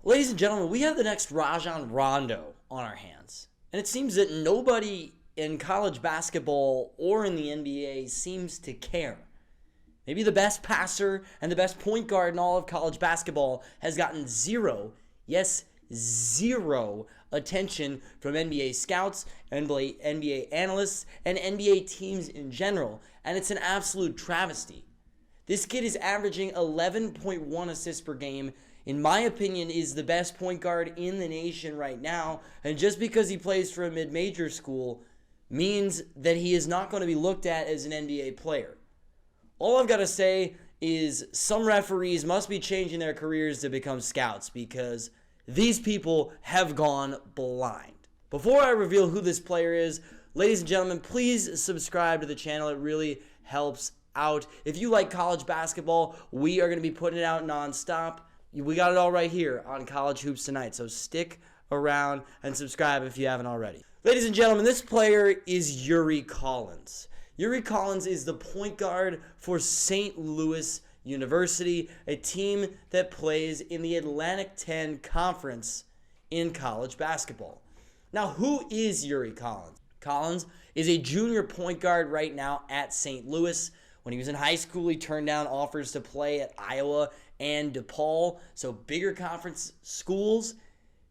Ladies and gentlemen, we have the next Rajon Rondo on our hands. And it seems that nobody in college basketball or in the NBA seems to care. Maybe the best passer and the best point guard in all of college basketball has gotten zero, yes, zero attention from NBA scouts, NBA analysts, and NBA teams in general. And it's an absolute travesty. This kid is averaging 11.1 assists per game. In my opinion, is the best point guard in the nation right now. And just because he plays for a mid-major school means that he is not going to be looked at as an NBA player. All I've got to say is some referees must be changing their careers to become scouts because these people have gone blind. Before I reveal who this player is, ladies and gentlemen, please subscribe to the channel. It really helps out. If you like college basketball, we are going to be putting it out nonstop. We got it all right here on College Hoops Tonight, so stick around and subscribe if you haven't already. Ladies and gentlemen, this player is Yuri Collins. Yuri Collins is the point guard for St. Louis University, a team that plays in the Atlantic 10 Conference in college basketball. Now, who is Yuri Collins? Collins is a junior point guard right now at St. Louis. When he was in high school, he turned down offers to play at Iowa and DePaul, so bigger conference schools,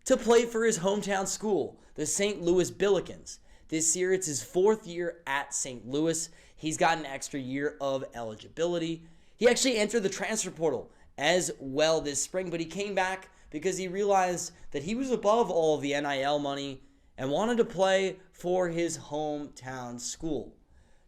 to play for his hometown school, the St. Louis Billikens. This year, it's his fourth year at St. Louis. He's got an extra year of eligibility. He actually entered the transfer portal as well this spring, but he came back because he realized that he was above all of the NIL money and wanted to play for his hometown school.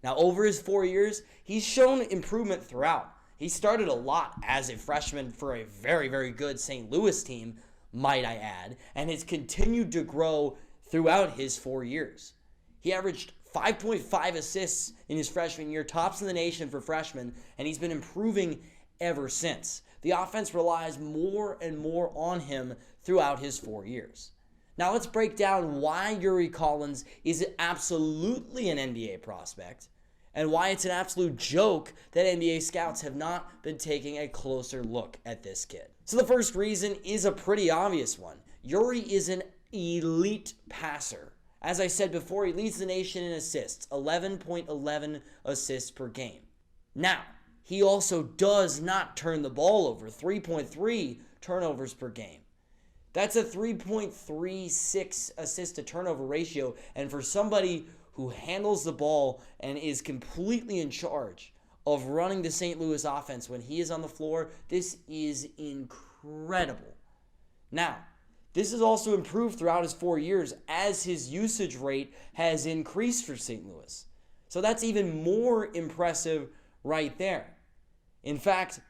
Now, over his 4 years, he's shown improvement throughout. He started a lot as a freshman for a very, very good St. Louis team, might I add, and has continued to grow throughout his 4 years. He averaged 5.5 assists in his freshman year, tops in the nation for freshmen, and he's been improving ever since. The offense relies more and more on him throughout his 4 years. Now let's break down why Yuri Collins is absolutely an NBA prospect and why it's an absolute joke that NBA scouts have not been taking a closer look at this kid. So the first reason is a pretty obvious one. Yuri is an elite passer. As I said before, he leads the nation in assists, 11.11 assists per game. Now, he also does not turn the ball over, 3.3 turnovers per game. That's a 3.36 assist to turnover ratio, and for somebody who handles the ball and is completely in charge of running the St. Louis offense when he is on the floor, this is incredible. Now, this has also improved throughout his 4 years as his usage rate has increased for St. Louis. So that's even more impressive right there. In fact,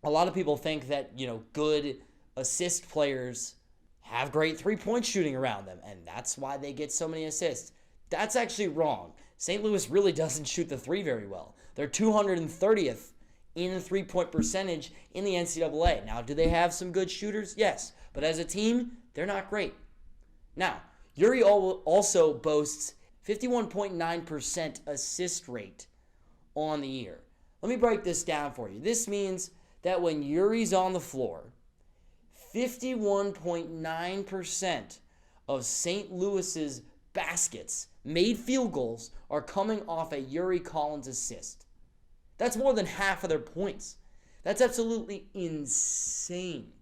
a lot of people think that, good assist players have great three-point shooting around them, and that's why they get so many assists. That's actually wrong. St. Louis really doesn't shoot the three very well. They're 230th in three-point percentage in the NCAA. Now, do they have some good shooters? Yes. But as a team, they're not great. Now, Yuri also boasts 51.9% assist rate on the year. Let me break this down for you. This means that when Yuri's on the floor, 51.9% of St. Louis's baskets, made field goals, are coming off a Yuri Collins assist. That's more than half of their points. That's absolutely insane.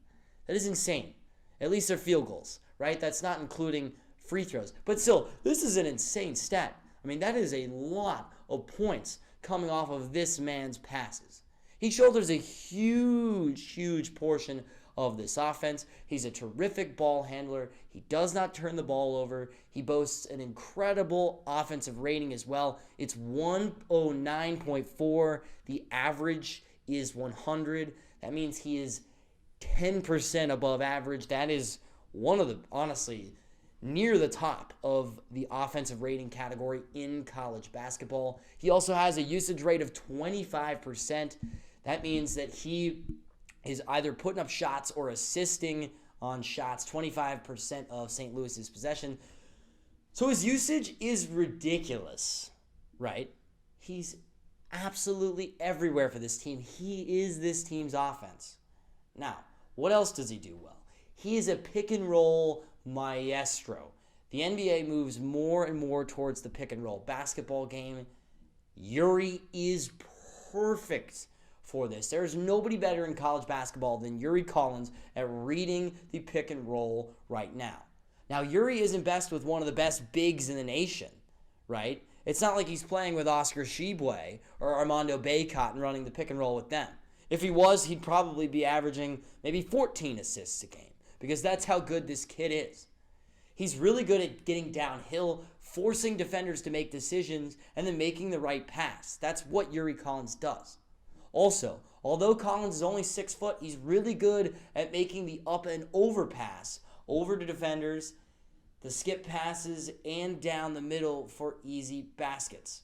That is insane. At least their field goals, right? That's not including free throws. But still, this is an insane stat. I mean, that is a lot of points coming off of this man's passes. He shoulders a huge portion of this offense. He's a terrific ball handler. He does not turn the ball over. He boasts an incredible offensive rating as well. It's 109.4. The average is 100. That means he is 10% above average. That is one of the, honestly, near the top of the offensive rating category in college basketball. He also has a usage rate of 25%. That means that he is either putting up shots or assisting on shots, 25% of St. Louis's possession. So his usage is ridiculous, right? He's absolutely everywhere for this team. He is this team's offense. Now, what else does he do well? He is a pick and roll maestro. The NBA moves more and more towards the pick and roll basketball game. Yuri is perfect for this. There's nobody better in college basketball than Yuri Collins at reading the pick and roll right now. Now, Yuri isn't best with one of the best bigs in the nation, right? It's not like he's playing with Oscar Tshiebwe or Armando Bacot and running the pick and roll with them. If he was, he'd probably be averaging maybe 14 assists a game because that's how good this kid is. He's really good at getting downhill, forcing defenders to make decisions, and then making the right pass. That's what Yuri Collins does. Also, although Collins is only 6 foot, he's really good at making the up and over pass over to defenders, the skip passes, and down the middle for easy baskets,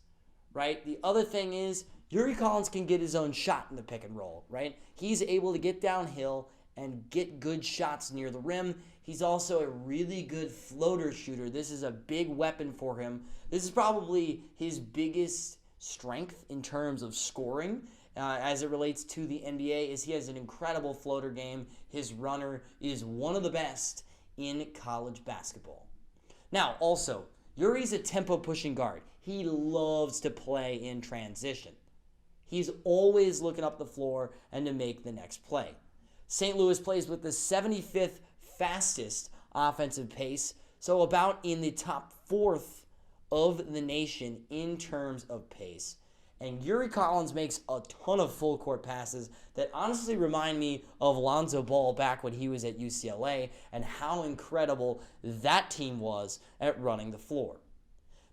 right? The other thing is Yuri Collins can get his own shot in the pick and roll, right? He's able to get downhill and get good shots near the rim. He's also a really good floater shooter. This is a big weapon for him. This is probably his biggest strength in terms of scoring as it relates to the NBA is he has an incredible floater game. His runner is one of the best in college basketball. Now, also, Yuri's a tempo-pushing guard. He loves to play in transition. He's always looking up the floor and to make the next play. St. Louis plays with the 75th fastest offensive pace, so about in the top 4th of the nation in terms of pace. And Yuri Collins makes a ton of full court passes that honestly remind me of Lonzo Ball back when he was at UCLA and how incredible that team was at running the floor.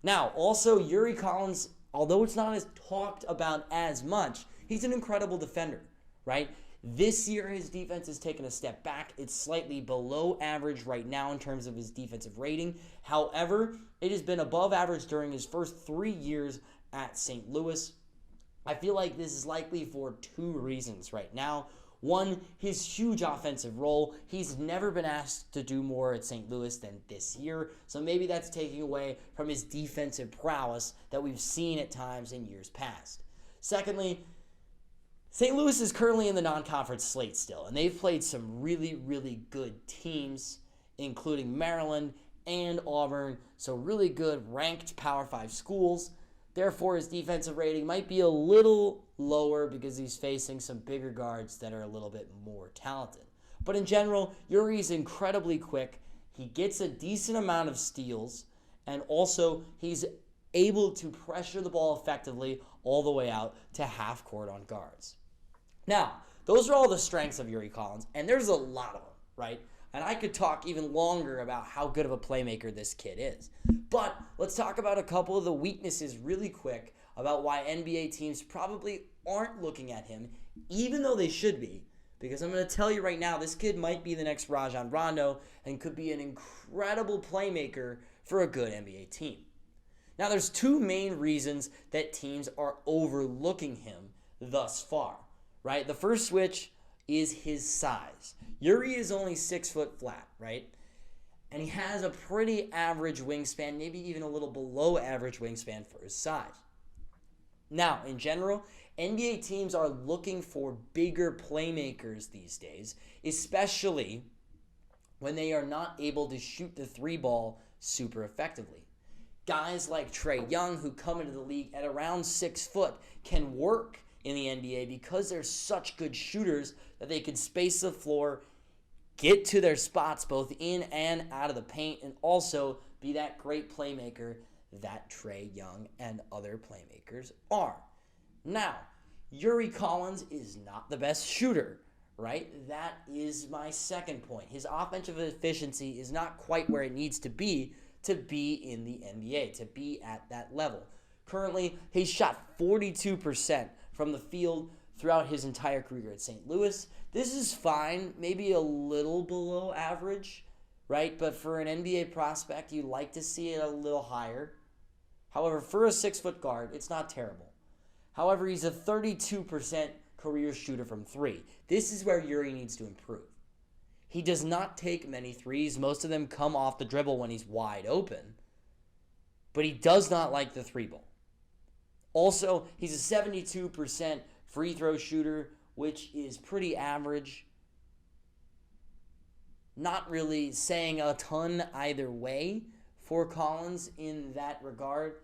Now, also, Yuri Collins, although it's not as talked about as much, he's an incredible defender, right? This year, his defense has taken a step back. It's slightly below average right now in terms of his defensive rating. However, it has been above average during his first 3 years at St. Louis. I feel like this is likely for 2 reasons right now. One, his huge offensive role. He's never been asked to do more at St. Louis than this year, so maybe that's taking away from his defensive prowess that we've seen at times in years past. Secondly, St. Louis is currently in the non-conference slate still, and they've played some really, really good teams, including Maryland and Auburn, so really good ranked Power 5 schools. Therefore, his defensive rating might be a little lower because he's facing some bigger guards that are a little bit more talented. But in general, Yuri's incredibly quick. He gets a decent amount of steals, and also he's able to pressure the ball effectively all the way out to half court on guards. Now, those are all the strengths of Yuri Collins, and there's a lot of them, right? And I could talk even longer about how good of a playmaker this kid is. But let's talk about a couple of the weaknesses really quick about why NBA teams probably aren't looking at him, even though they should be. Because I'm going to tell you right now, this kid might be the next Rajon Rondo and could be an incredible playmaker for a good NBA team. Now, there's 2 main reasons that teams are overlooking him thus far, right? The first switch is his size. Yuri is only 6 foot flat, right? And he has a pretty average wingspan, maybe even a little below average wingspan for his size. Now, in general, NBA teams are looking for bigger playmakers these days, especially when they are not able to shoot the 3 ball super effectively. Guys like Trae Young, who come into the league at around 6 foot, can work in the NBA because they're such good shooters that they can space the floor, get to their spots both in and out of the paint, and also be that great playmaker that Trae Young and other playmakers are. Now, Yuri Collins is not the best shooter, right? That is my second point. His offensive efficiency is not quite where it needs to be in the NBA, to be at that level. Currently, he's shot 42% from the field throughout his entire career at St. Louis. This is fine, maybe a little below average, right? But for an NBA prospect, you'd like to see it a little higher. However, for a 6 foot guard, it's not terrible. However, he's a 32% career shooter from 3. This is where Yuri needs to improve. He does not take many threes. Most of them come off the dribble when he's wide open. But he does not like the 3 ball. Also, he's a 72% free throw shooter, which is pretty average. not really saying a ton either way for Collins in that regard.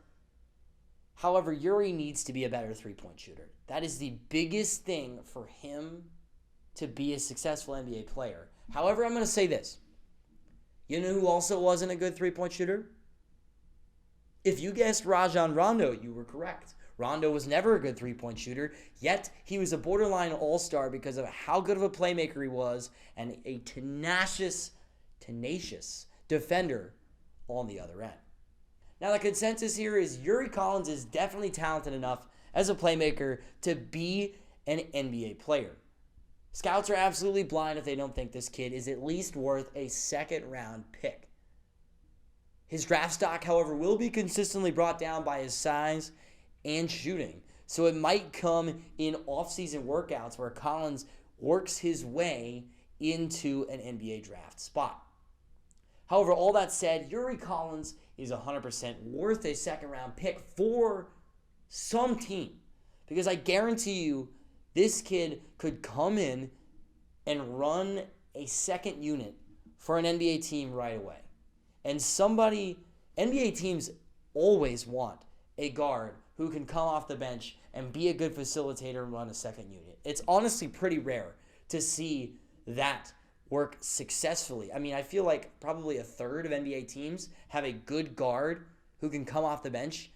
However, Yuri needs to be a better three-point shooter. That is the biggest thing for him to be a successful NBA player. However, I'm going to say this. You know who also wasn't a good three-point shooter? If you guessed Rajon Rondo, you were correct. Rondo was never a good three-point shooter, yet he was a borderline all-star because of how good of a playmaker he was and a tenacious defender on the other end. Now, the consensus here is Yuri Collins is definitely talented enough as a playmaker to be an NBA player. Scouts are absolutely blind if they don't think this kid is at least worth a second-round pick. His draft stock, however, will be consistently brought down by his size and shooting. So it might come in off-season workouts where Collins works his way into an NBA draft spot. However, all that said, Yuri Collins is 100% worth a second-round pick for some team. Because I guarantee you, this kid could come in and run a second unit for an NBA team right away. And NBA teams always want a guard who can come off the bench and be a good facilitator and run a second unit. It's honestly pretty rare to see that work successfully. I mean, I feel like probably a third of NBA teams have a good guard who can come off the bench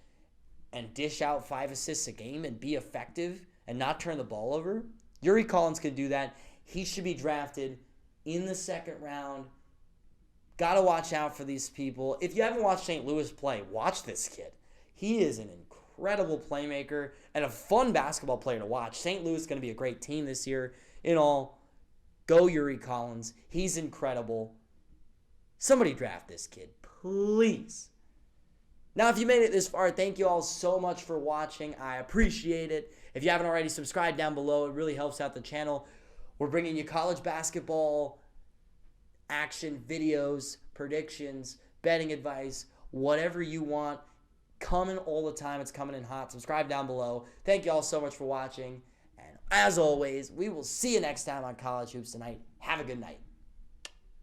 and dish out 5 assists a game and be effective and not turn the ball over. Yuri Collins can do that. He should be drafted in the second round. Got to watch out for these people. If you haven't watched St. Louis play, watch this kid. He is an incredible playmaker and a fun basketball player to watch. St. Louis is going to be a great team this year. In all, go Yuri Collins. He's incredible. Somebody draft this kid, please. Now, if you made it this far, thank you all so much for watching. I appreciate it. If you haven't already, subscribe down below. It really helps out the channel. We're bringing you college basketball action videos, predictions, betting advice, whatever you want. Coming all the time. It's coming in hot. Subscribe down below. Thank you all so much for watching. And as always, we will see you next time on College Hoops Tonight. Have a good night.